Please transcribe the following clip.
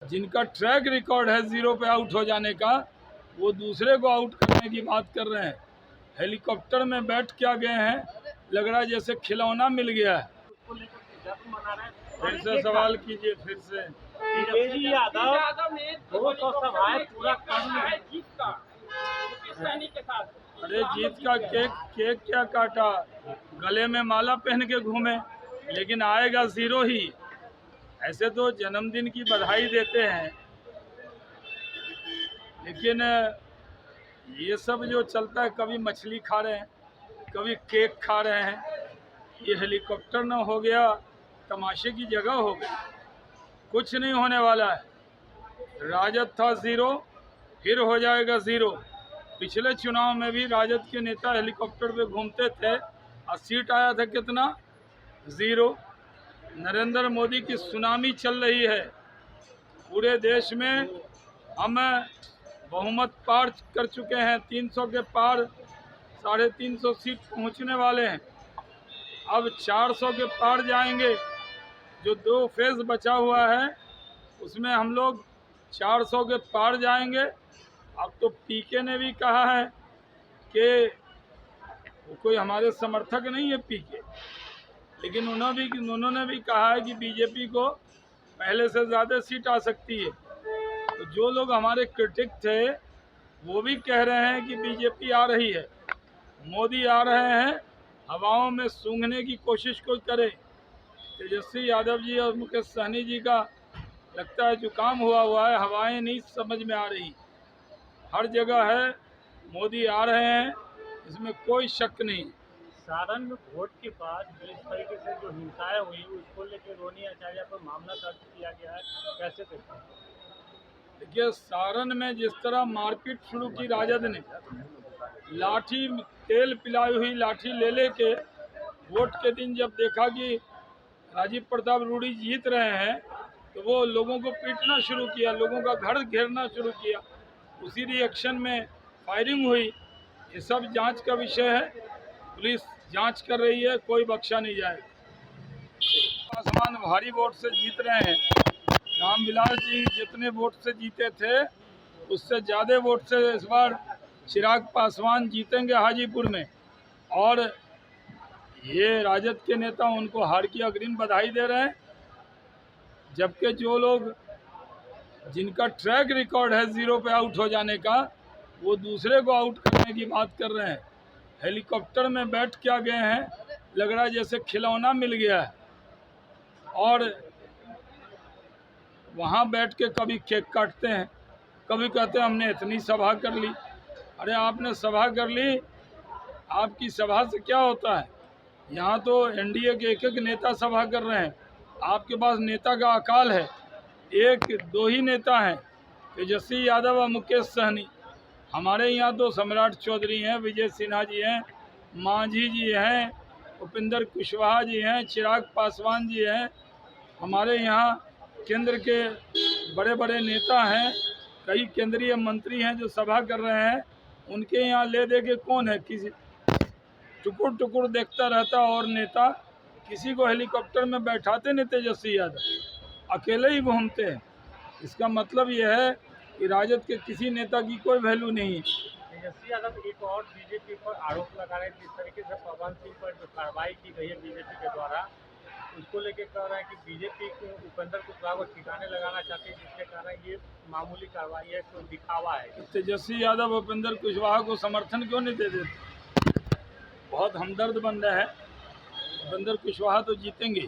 जिनका track record है zero पे आउट हो जाने का, वो दूसरे को आउट करने की बात कर रहे हैं। हेलीकॉप्टर में बैठ क्या गए हैं, लग रहा है जैसे खिलौना मिल गया है। फिर से सवाल कीजिए, फिर से। तेजी यादव ने 200 सभाएं पूरा कर ली का के साथ। अरे जीत का केक क्या काटा, गले में माला पहन के घूमे, लेकिन आएगा जीरो ही। ऐसे तो जन्मदिन की बधाई देते हैं, लेकिन ये सब जो चलता है, कभी मछली खा रहे हैं, कभी केक खा रहे हैं। ये हेलीकॉप्टर न हो गया, तमाशे की जगह हो गई। कुछ नहीं होने वाला है। राजद था जीरो, फिर हो जाएगा जीरो। पिछले चुनाव में भी राजद के नेता हेलीकॉप्टर पे घूमते थे और सीट आया था कितना, जीरो। नरेंद्र मोदी की सुनामी चल रही है पूरे देश में। हम बहुमत पार कर चुके हैं, 300 के पार, 350 सीट पहुंचने वाले हैं। अब 400 के पार जाएंगे। जो 2 फेज बचा हुआ है उसमें हम लोग 400 के पार जाएंगे। अब तो पीके ने भी कहा है कि वो कोई हमारे समर्थक नहीं है पीके, लेकिन उन्होंने भी कहा है कि बीजेपी को पहले से ज़्यादा सीट आ सकती है। तो जो लोग हमारे क्रिटिक थे वो भी कह रहे हैं कि बीजेपी आ रही है, मोदी आ रहे हैं। हवाओं में सूंघने की कोशिश कोई करे। तेजस्वी यादव जी और मुकेश सहनी जी का लगता है जुकाम हुआ है, हवाएं नहीं समझ में आ रही। हर जगह है, मोदी आ रहे हैं, इसमें कोई शक नहीं। सारण में वोट के बाद जिस तरीके से जो हिंसाएं हुई उसको लेकर रोनी आचार्य पर मामला दर्ज किया गया है, कैसे देखते हैं? देखिए, सारण में जिस तरह मारपीट शुरू की राजद ने, लाठी, तेल पिलाई हुई लाठी ले के वोट के दिन जब देखा कि राजीव प्रताप रूडी जीत रहे हैं, तो वो लोगों को पीटना शुरू किया, लोगों का घर घेरना शुरू किया। उसी रिएक्शन में फायरिंग हुई। ये सब जांच का विषय है, पुलिस जांच कर रही है, कोई बख्शा नहीं जाएगा। आसमान भारी वोट से जीत रहे हैं। रामविलास जी जितने वोट से जीते थे उससे ज़्यादा वोट से इस बार चिराग पासवान जीतेंगे हाजीपुर में। और ये राजद के नेता उनको हार की अग्रिम बधाई दे रहे हैं, जबकि जो लोग जिनका ट्रैक रिकॉर्ड है जीरो पे आउट हो जाने का, वो दूसरे को आउट करने की बात कर रहे हैं। हेलीकॉप्टर में बैठ क्या गए हैं, लग रहा है जैसे खिलौना मिल गया है। और वहाँ बैठ के कभी केक काटते हैं, कभी कहते हैं हमने इतनी सभा कर ली। अरे आपने सभा कर ली, आपकी सभा से क्या होता है? यहाँ तो एनडीए के एक नेता सभा कर रहे हैं। आपके पास नेता का अकाल है। 1-2 ही नेता हैं, तेजस्वी यादव और मुकेश सहनी। हमारे यहाँ तो सम्राट चौधरी हैं, विजय सिन्हा जी हैं, मांझी जी हैं, उपेंद्र कुशवाहा जी हैं, चिराग पासवान जी हैं। हमारे यहाँ केंद्र के बड़े बड़े नेता हैं, कई केंद्रीय मंत्री हैं जो सभा कर रहे हैं। उनके यहाँ ले दे के कौन है? किसी टुकुर टुकुर देखता रहता। और नेता किसी को हेलीकॉप्टर में बैठाते नहीं, तेजस्वी यादव अकेले ही घूमते हैं। इसका मतलब यह है कि राजद के किसी नेता की कोई वैल्यू नहीं है। तेजस्वी यादव एक और बीजेपी पर आरोप लगा रहे हैं, जिस तरीके से पवन सिंह पर जो कार्रवाई की गई है बीजेपी के द्वारा, उसको लेकर कह रहा है कि बीजेपी को उपेंद्र कुशवाहा को ठिकाने लगाना चाहती है, जिसके कारण ये मामूली कार्रवाई है, तो दिखावा है। तेजस्वी यादव उपेंद्र कुशवाहा को समर्थन क्यों नहीं दे देते? बहुत हमदर्द बंदा है, उपेंद्र कुशवाहा तो जीतेंगे।